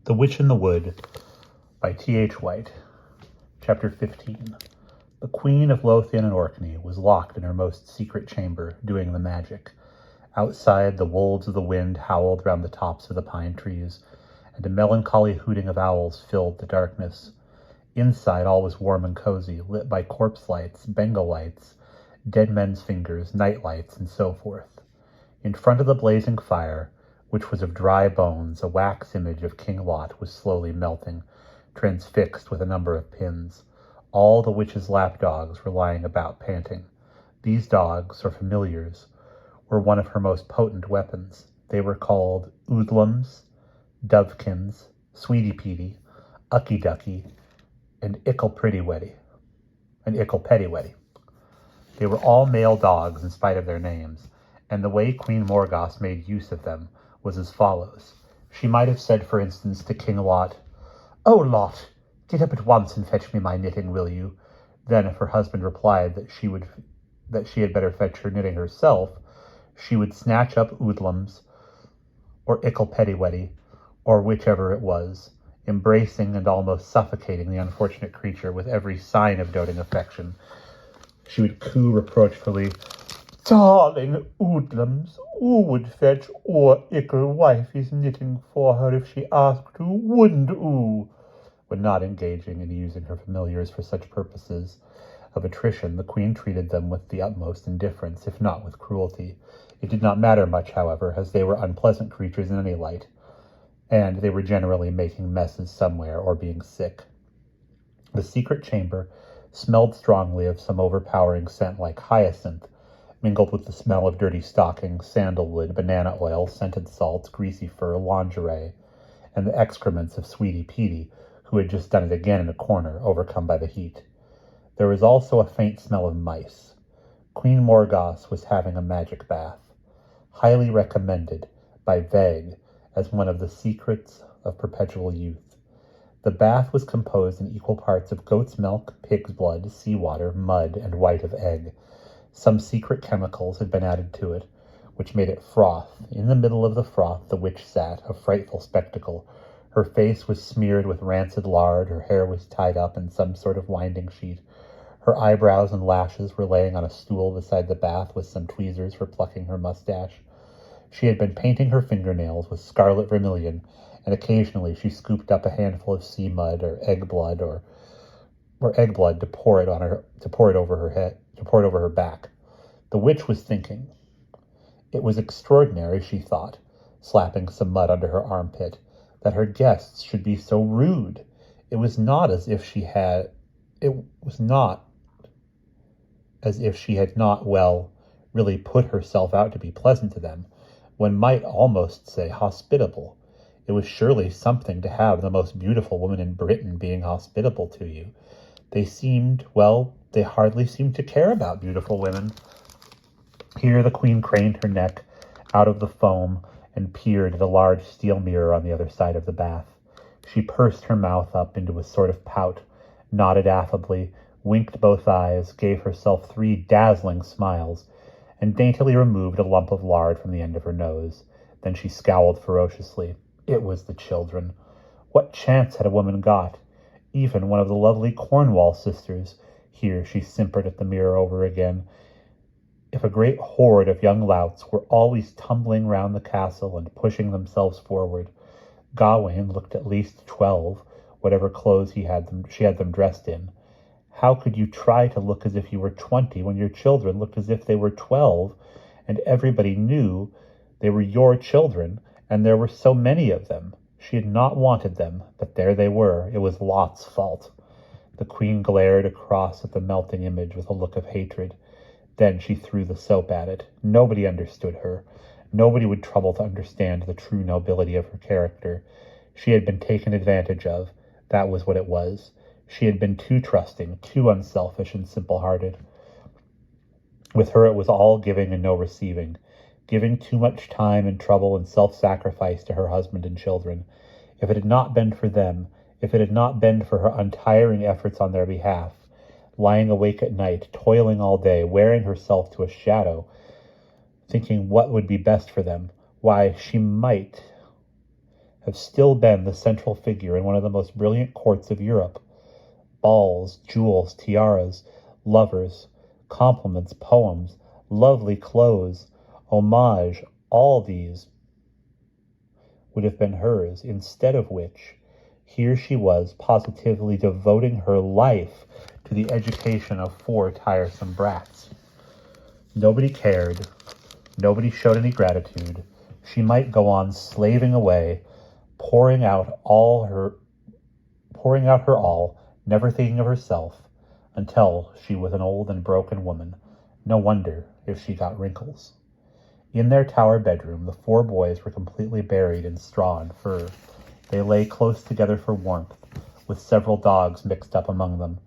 The Witch in the Wood by T.H. White. Chapter 15. The Queen of Lothian and Orkney was locked in her most secret chamber, doing the magic. Outside, the wolves of the wind howled round the tops of the pine trees, and a melancholy hooting of owls filled the darkness. Inside, all was warm and cozy, lit by corpse lights, Bengal lights, dead men's fingers, night lights, and so forth. In front of the blazing fire, which was of dry bones, a wax image of King Lot was slowly melting, transfixed with a number of pins. All the witch's lapdogs were lying about panting. These dogs, or familiars, were one of her most potent weapons. They were called oodlums, dovekins, sweetie peety, ucky ducky, and ickle pretty weddy, and ickle petty weddy. They were all male dogs in spite of their names, and the way Queen Morgause made use of them was as follows. She might have said, for instance, to King Lot, "Oh, Lot, get up at once and fetch me my knitting, will you?" Then, if her husband replied that she had better fetch her knitting herself, she would snatch up oodlums, or ickle pettyweddy, or whichever it was, embracing and almost suffocating the unfortunate creature with every sign of doting affection. She would coo reproachfully, "Darling oodlums, oo would fetch oor ickle wifey's knitting for her if she asked to, wouldn't oo?" When not engaging in using her familiars for such purposes of attrition, the Queen treated them with the utmost indifference, if not with cruelty. It did not matter much, however, as they were unpleasant creatures in any light, and they were generally making messes somewhere or being sick. The secret chamber smelled strongly of some overpowering scent like hyacinth, mingled with the smell of dirty stockings, sandalwood, banana oil, scented salts, greasy fur, lingerie, and the excrements of Sweetie Peety, who had just done it again in a corner, overcome by the heat. There was also a faint smell of mice. Queen Morgause was having a magic bath, highly recommended by Vague as one of the secrets of perpetual youth. The bath was composed in equal parts of goat's milk, pig's blood, seawater, mud, and white of egg. Some secret chemicals had been added to it, which made it froth. In the middle of the froth the witch sat, a frightful spectacle. Her face was smeared with rancid lard, her hair was tied up in some sort of winding sheet. Her eyebrows and lashes were laying on a stool beside the bath with some tweezers for plucking her mustache. She had been painting her fingernails with scarlet vermilion, and occasionally she scooped up a handful of sea mud or egg blood to pour it over her back. The witch was thinking. It was extraordinary, she thought, slapping some mud under her armpit, that her guests should be so rude. It was not as if she had not, really put herself out to be pleasant to them. One might almost say hospitable. It was surely something to have the most beautiful woman in Britain being hospitable to you. They hardly seemed to care about beautiful women. Here the Queen craned her neck out of the foam and peered at a large steel mirror on the other side of the bath. She pursed her mouth up into a sort of pout, nodded affably, winked both eyes, gave herself 3 dazzling smiles, and daintily removed a lump of lard from the end of her nose. Then she scowled ferociously. It was the children. What chance had a woman got? Even one of the lovely Cornwall sisters. Here she simpered at the mirror over again. If a great horde of young louts were always tumbling round the castle and pushing themselves forward, Gawain looked at least 12, whatever clothes she had them dressed in. How could you try to look as if you were 20 when your children looked as if they were 12, and everybody knew they were your children, and there were so many of them? She had not wanted them, but there they were. It was Lot's fault. The Queen glared across at the melting image with a look of hatred. Then she threw the soap at it. Nobody understood her. Nobody would trouble to understand the true nobility of her character. She had been taken advantage of. That was what it was. She had been too trusting, too unselfish and simple-hearted. With her it was all giving and no receiving, giving too much time and trouble and self-sacrifice to her husband and children. If it had not been for them, if it had not been for her untiring efforts on their behalf, lying awake at night, toiling all day, wearing herself to a shadow, thinking what would be best for them, why, she might have still been the central figure in one of the most brilliant courts of Europe. Balls, jewels, tiaras, lovers, compliments, poems, lovely clothes, homage, all these would have been hers, instead of which, here she was positively devoting her life to the education of 4 tiresome brats. Nobody cared. Nobody showed any gratitude. She might go on slaving away, pouring out her all, never thinking of herself, until she was an old and broken woman. No wonder if she got wrinkles. In their tower bedroom, the 4 boys were completely buried in straw and fur. They lay close together for warmth, with several dogs mixed up among them.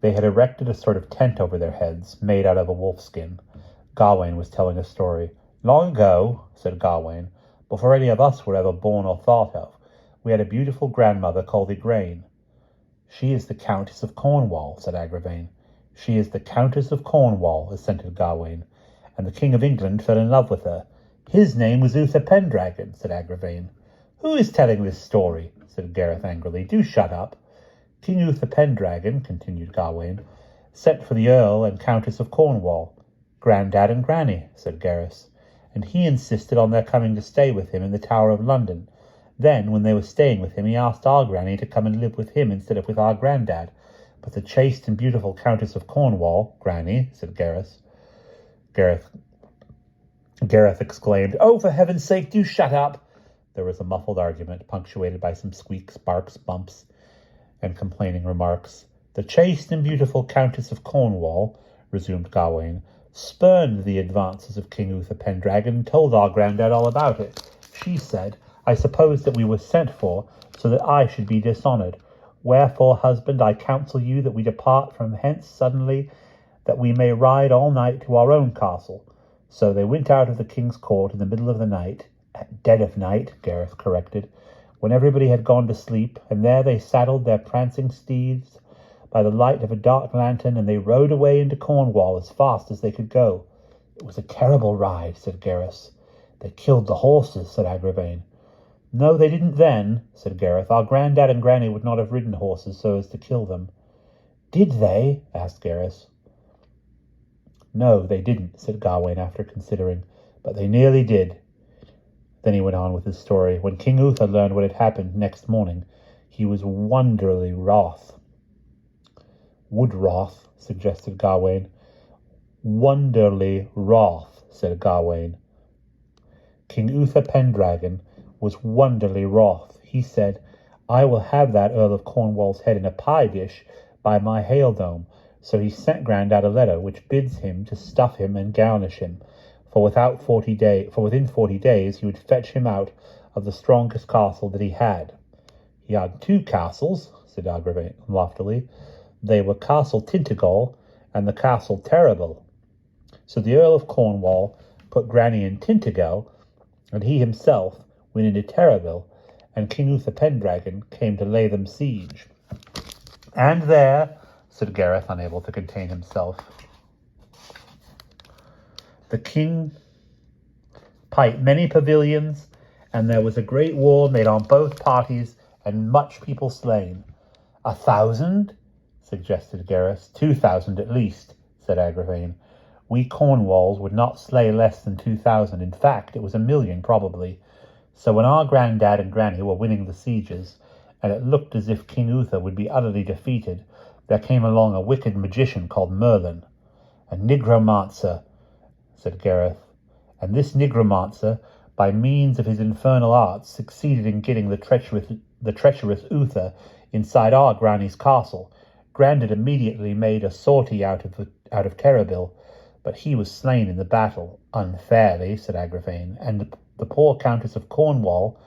They had erected a sort of tent over their heads, made out of a wolfskin. Gawain was telling a story. "Long ago," said Gawain, "before any of us were ever born or thought of, we had a beautiful grandmother called Igraine." "She is the Countess of Cornwall," said Agravain. "She is the Countess of Cornwall," assented Gawain, "and the King of England fell in love with her." "His name was Uther Pendragon," said Agravain. "Who is telling this story?" said Gareth angrily. "Do shut up." "King Uther Pendragon," continued Gawain, "sent for the Earl and Countess of Cornwall." "Grandad and Granny," said Gareth, "and he insisted on their coming to stay with him in the Tower of London. Then, when they were staying with him, he asked our Granny to come and live with him instead of with our Grandad. But the chaste and beautiful Countess of Cornwall—" "Granny," said Gareth. Gareth exclaimed, "Oh, for heaven's sake, do shut up!" There was a muffled argument, punctuated by some squeaks, barks, bumps, and complaining remarks. "The chaste and beautiful Countess of Cornwall," resumed Gawain, "spurned the advances of King Uther Pendragon and told our Grandad all about it. She said, 'I suppose that we were sent for so that I should be dishonoured. Wherefore, husband, I counsel you that we depart from hence suddenly, that we may ride all night to our own castle.' So they went out of the king's court in the middle of the night, at dead of night," Gareth corrected, "when everybody had gone to sleep, and there they saddled their prancing steeds by the light of a dark lantern, and they rode away into Cornwall as fast as they could go." "It was a terrible ride," said Gareth. "They killed the horses," said Agravain. "No, they didn't then," said Gareth. "Our Grandad and Granny would not have ridden horses so as to kill them." "Did they?" asked Gareth. "No, they didn't," said Gawain after considering, "but they nearly did." Then he went on with his story. When King Uther learned what had happened next morning, he was wonderly wroth. "Woodwroth," suggested Gawain. "Wonderly wroth," said Gawain. King Uther Pendragon was wonderly wroth. He said, "I will have that Earl of Cornwall's head in a pie dish by my haildome." So he sent Grandad a letter which bids him to stuff him and garnish him, for within 40 days he would fetch him out of the strongest castle that he had. "He had 2 castles," said Agravain loftily. "They were Castle Tintagel and the Castle Terrible." So the Earl of Cornwall put Granny in Tintagel, and he himself went into Terrible, and King Uther Pendragon came to lay them siege. "And there," said Gareth, unable to contain himself, "the king pight many pavilions, and there was a great war made on both parties, and much people slain." 1,000? suggested Gareth. 2,000 at least, said Agravain. "We Cornwalls would not slay less than 2,000. In fact, it was 1,000,000 probably. So when our Grandad and Granny were winning the sieges, and it looked as if King Uther would be utterly defeated, there came along a wicked magician called Merlin." "A nigromancer," said Gareth. "And this nigromancer, by means of his infernal arts, succeeded in getting the treacherous Uther inside our Granny's castle. Grandad immediately made a sortie out of Terrible, but he was slain in the battle." "Unfairly," said Agravain, "and the poor Countess of Cornwall,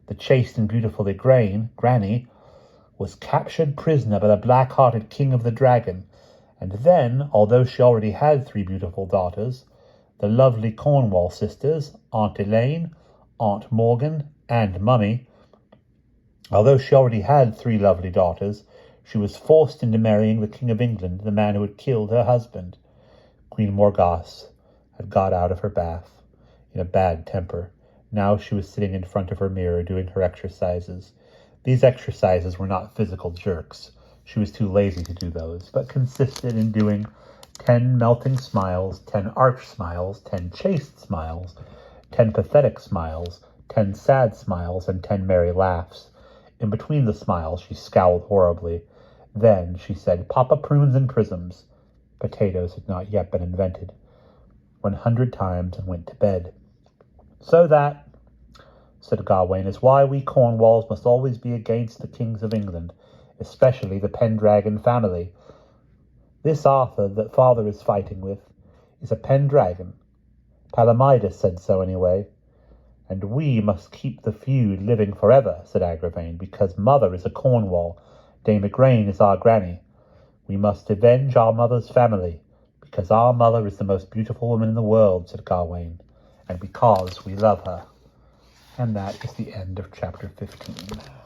the chaste and beautiful Granny, was captured prisoner by the black-hearted King of the Dragon. And then, although she already had 3 beautiful daughters, the lovely Cornwall sisters, Aunt Elaine, Aunt Morgan, and Mummy, although she already had 3 lovely daughters, she was forced into marrying the King of England, the man who had killed her husband." Queen Morgause had got out of her bath in a bad temper. Now she was sitting in front of her mirror doing her exercises. These exercises were not physical jerks. She was too lazy to do those, but consisted in doing 10 melting smiles, 10 arch smiles, 10 chaste smiles, 10 pathetic smiles, 10 sad smiles, and 10 merry laughs. In between the smiles, she scowled horribly. Then she said, "Papa prunes and prisms." Potatoes had not yet been invented. 100 times and went to bed. "So that," said Gawain, "is why we Cornwalls must always be against the kings of England, especially the Pendragon family. This Arthur that father is fighting with is a Pendragon. Palomides said so anyway. And we must keep the feud living forever," said Agravain, "because mother is a Cornwall. Dame Igraine is our granny. We must avenge our mother's family, because our mother is the most beautiful woman in the world," said Gawain, "and because we love her." And that is the end of chapter 15.